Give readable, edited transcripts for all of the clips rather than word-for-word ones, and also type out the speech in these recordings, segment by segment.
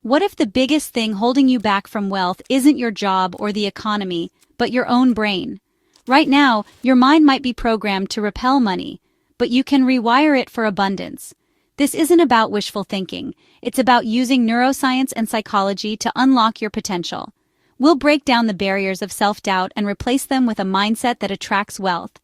What if the biggest thing holding you back from wealth isn't your job or the economy, but your own brain? Right now, your mind might be programmed to repel money, but you can rewire it for abundance. This isn't about wishful thinking. It's about using neuroscience and psychology to unlock your potential. We'll break down the barriers of self-doubt and replace them with a mindset that attracts wealth.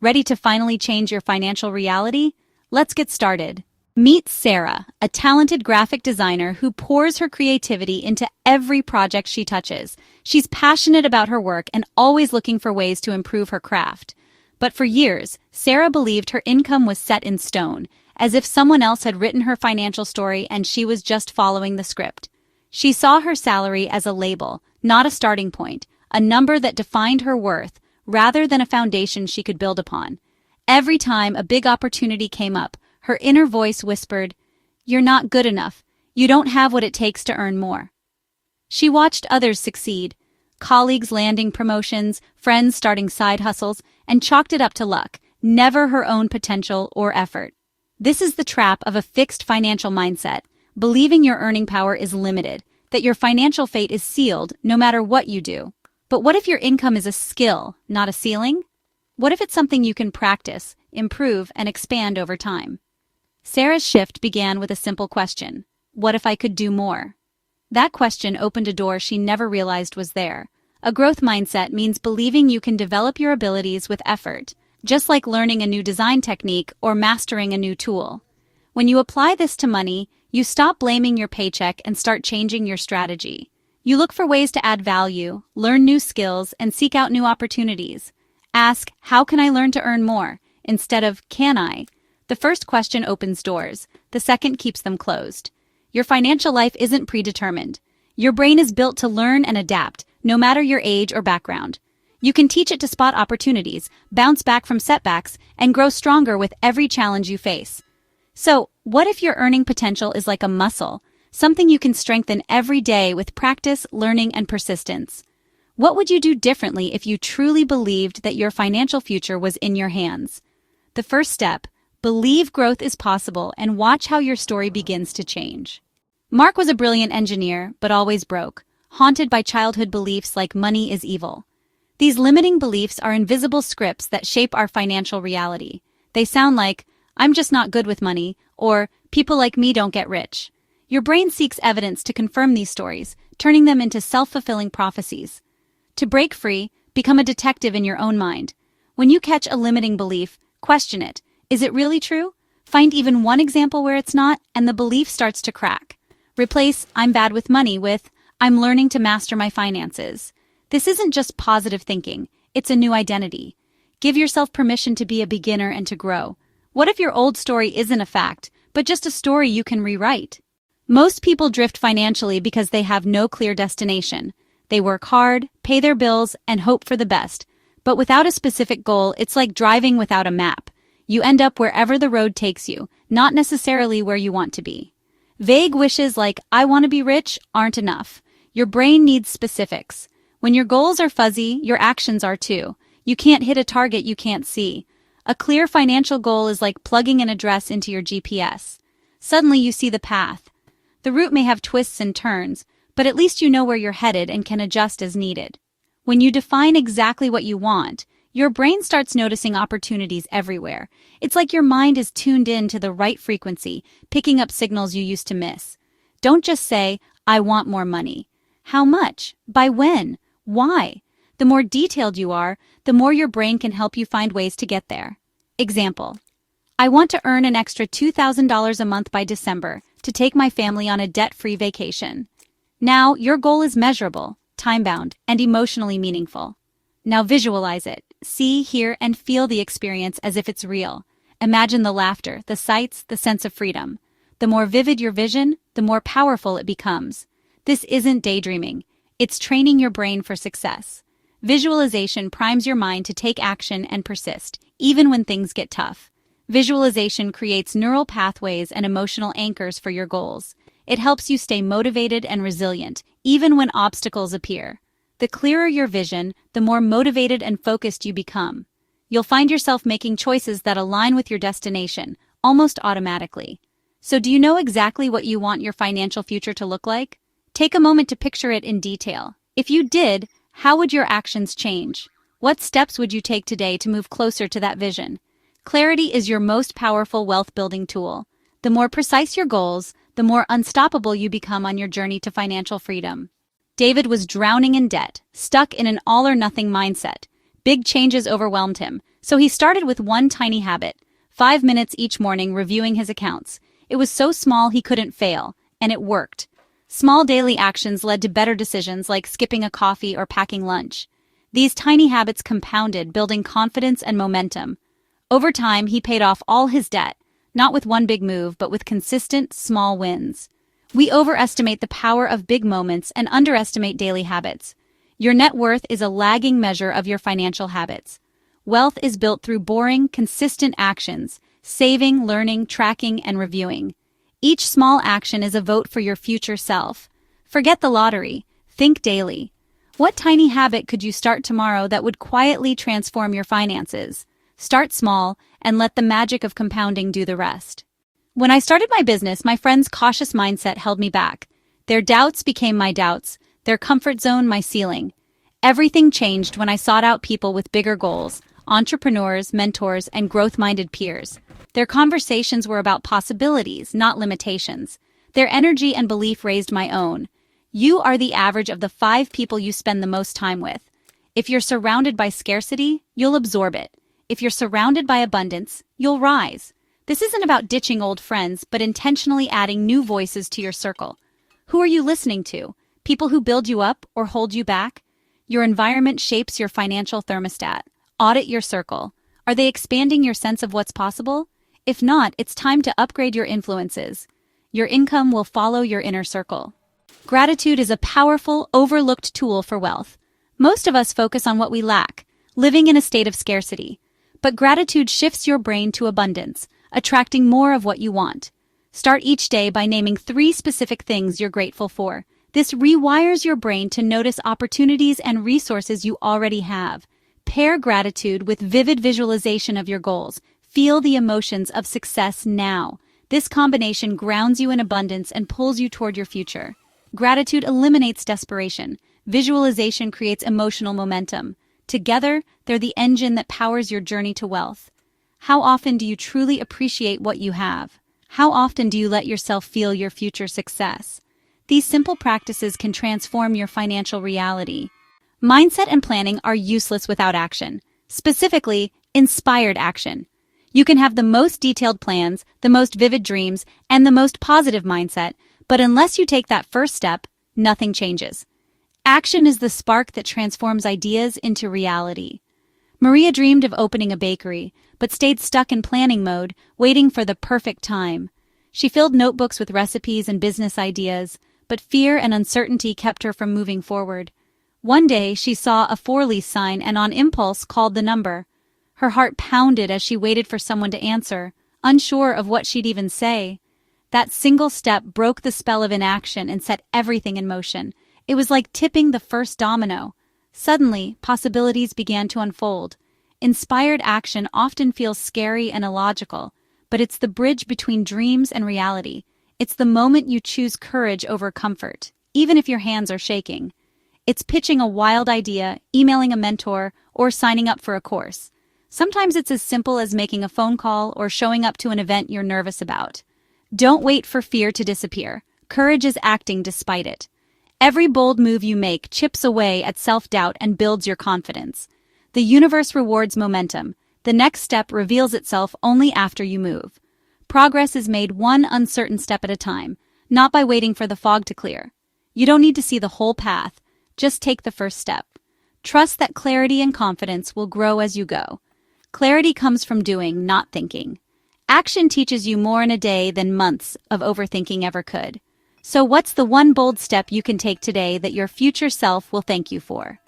Ready to finally change your financial reality? Let's get started. Meet Sarah, a talented graphic designer who pours her creativity into every project she touches. She's passionate about her work and always looking for ways to improve her craft. But for years, Sarah believed her income was set in stone, as if someone else had written her financial story and she was just following the script. She saw her salary as a label, not a starting point, a number that defined her worth, rather than a foundation she could build upon. Every time a big opportunity came up, her inner voice whispered, "You're not good enough. You don't have what it takes to earn more." She watched others succeed, colleagues landing promotions, friends starting side hustles, and chalked it up to luck, never her own potential or effort. This is the trap of a fixed financial mindset, believing your earning power is limited, that your financial fate is sealed no matter what you do. But what if your income is a skill, not a ceiling? What if it's something you can practice, improve, and expand over time? Sarah's shift began with a simple question: what if I could do more? That question opened a door she never realized was there. A growth mindset means believing you can develop your abilities with effort, just like learning a new design technique or mastering a new tool. When you apply this to money, you stop blaming your paycheck and start changing your strategy. You look for ways to add value, learn new skills, and seek out new opportunities. Ask, "How can I learn to earn more?" instead of "Can I?" The first question opens doors, the second keeps them closed. Your financial life isn't predetermined. Your brain is built to learn and adapt, no matter your age or background. You can teach it to spot opportunities, bounce back from setbacks, and grow stronger with every challenge you face. So, what if your earning potential is like a muscle, something you can strengthen every day with practice, learning, and persistence? What would you do differently if you truly believed that your financial future was in your hands? The first step: believe growth is possible and watch how your story begins to change. Mark was a brilliant engineer, but always broke, haunted by childhood beliefs like money is evil. These limiting beliefs are invisible scripts that shape our financial reality. They sound like, "I'm just not good with money," or "people like me don't get rich." Your brain seeks evidence to confirm these stories, turning them into self-fulfilling prophecies. To break free, become a detective in your own mind. When you catch a limiting belief, question it. Is it really true? Find even one example where it's not, and the belief starts to crack. Replace "I'm bad with money" with "I'm learning to master my finances." This isn't just positive thinking, it's a new identity. Give yourself permission to be a beginner and to grow. What if your old story isn't a fact, but just a story you can rewrite? Most people drift financially because they have no clear destination. They work hard, pay their bills, and hope for the best. But without a specific goal, it's like driving without a map. You end up wherever the road takes you, not necessarily where you want to be. Vague wishes like "I want to be rich" aren't enough. Your brain needs specifics. When your goals are fuzzy, your actions are too. You can't hit a target you can't see. A clear financial goal is like plugging an address into your GPS. Suddenly you see the path. The route may have twists and turns, but at least you know where you're headed and can adjust as needed. When you define exactly what you want, your brain starts noticing opportunities everywhere. It's like your mind is tuned in to the right frequency, picking up signals you used to miss. Don't just say, "I want more money." How much? By when? Why? The more detailed you are, the more your brain can help you find ways to get there. Example: I want to earn an extra $2,000 a month by December to take my family on a debt-free vacation. Now, your goal is measurable, time-bound, and emotionally meaningful. Now visualize it. See, hear, and feel the experience as if it's real. Imagine the laughter, the sights, the sense of freedom. The more vivid your vision, the more powerful it becomes. This isn't daydreaming. It's training your brain for success. Visualization primes your mind to take action and persist, even when things get tough. Visualization creates neural pathways and emotional anchors for your goals. It helps you stay motivated and resilient, even when obstacles appear. The clearer your vision, the more motivated and focused you become. You'll find yourself making choices that align with your destination, almost automatically. So do you know exactly what you want your financial future to look like? Take a moment to picture it in detail. If you did, how would your actions change? What steps would you take today to move closer to that vision? Clarity is your most powerful wealth-building tool. The more precise your goals, the more unstoppable you become on your journey to financial freedom. David was drowning in debt, stuck in an all-or-nothing mindset. Big changes overwhelmed him, so he started with one tiny habit: 5 minutes each morning reviewing his accounts. It was so small he couldn't fail, and it worked. Small daily actions led to better decisions like skipping a coffee or packing lunch. These tiny habits compounded, building confidence and momentum. Over time, he paid off all his debt, not with one big move, but with consistent, small wins. We overestimate the power of big moments and underestimate daily habits. Your net worth is a lagging measure of your financial habits. Wealth is built through boring, consistent actions: saving, learning, tracking, and reviewing. Each small action is a vote for your future self. Forget the lottery. Think daily. What tiny habit could you start tomorrow that would quietly transform your finances? Start small and let the magic of compounding do the rest. When I started my business, my friends' cautious mindset held me back. Their doubts became my doubts, their comfort zone my ceiling. Everything changed when I sought out people with bigger goals: entrepreneurs, mentors, and growth-minded peers. Their conversations were about possibilities, not limitations. Their energy and belief raised my own. You are the average of the 5 people you spend the most time with. If you're surrounded by scarcity, you'll absorb it. If you're surrounded by abundance, you'll rise. This isn't about ditching old friends, but intentionally adding new voices to your circle. Who are you listening to? People who build you up or hold you back? Your environment shapes your financial thermostat. Audit your circle. Are they expanding your sense of what's possible? If not, it's time to upgrade your influences. Your income will follow your inner circle. Gratitude is a powerful, overlooked tool for wealth. Most of us focus on what we lack, living in a state of scarcity. But gratitude shifts your brain to abundance, attracting more of what you want. Start each day by naming 3 specific things you're grateful for. This rewires your brain to notice opportunities and resources you already have. Pair gratitude with vivid visualization of your goals. Feel the emotions of success now. This combination grounds you in abundance and pulls you toward your future. Gratitude eliminates desperation. Visualization creates emotional momentum. Together, they're the engine that powers your journey to wealth. How often do you truly appreciate what you have? How often do you let yourself feel your future success? These simple practices can transform your financial reality. Mindset and planning are useless without action. Specifically, inspired action. You can have the most detailed plans, the most vivid dreams, and the most positive mindset, but unless you take that first step, nothing changes. Action is the spark that transforms ideas into reality. Maria dreamed of opening a bakery, but stayed stuck in planning mode, waiting for the perfect time. She filled notebooks with recipes and business ideas, but fear and uncertainty kept her from moving forward. One day, she saw a for-lease sign and on impulse called the number. Her heart pounded as she waited for someone to answer, unsure of what she'd even say. That single step broke the spell of inaction and set everything in motion. It was like tipping the first domino. Suddenly, possibilities began to unfold. Inspired action often feels scary and illogical, but it's the bridge between dreams and reality. It's the moment you choose courage over comfort, even if your hands are shaking. It's pitching a wild idea, emailing a mentor, or signing up for a course. Sometimes it's as simple as making a phone call or showing up to an event you're nervous about. Don't wait for fear to disappear. Courage is acting despite it. Every bold move you make chips away at self-doubt and builds your confidence. The universe rewards momentum. The next step reveals itself only after you move. Progress is made one uncertain step at a time, not by waiting for the fog to clear. You don't need to see the whole path. Just take the first step. Trust that clarity and confidence will grow as you go. Clarity comes from doing, not thinking. Action teaches you more in a day than months of overthinking ever could. So what's the one bold step you can take today that your future self will thank you for?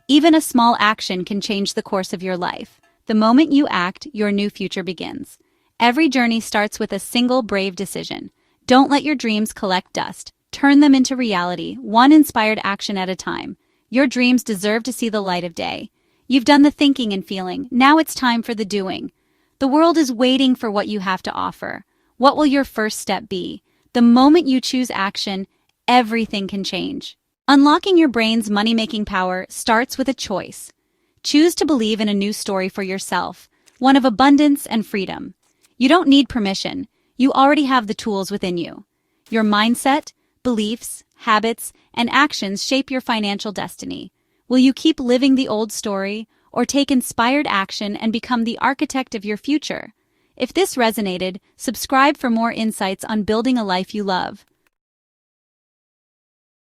Even a small action can change the course of your life. The moment you act, your new future begins. Every journey starts with a single brave decision. Don't let your dreams collect dust. Turn them into reality, one inspired action at a time. Your dreams deserve to see the light of day. You've done the thinking and feeling. Now it's time for the doing. The world is waiting for what you have to offer. What will your first step be? The moment you choose action, everything can change. Unlocking your brain's money-making power starts with a choice. Choose to believe in a new story for yourself, one of abundance and freedom. You don't need permission. You already have the tools within you. Your mindset, beliefs, habits, and actions shape your financial destiny. Will you keep living the old story, or take inspired action and become the architect of your future? If this resonated, subscribe for more insights on building a life you love.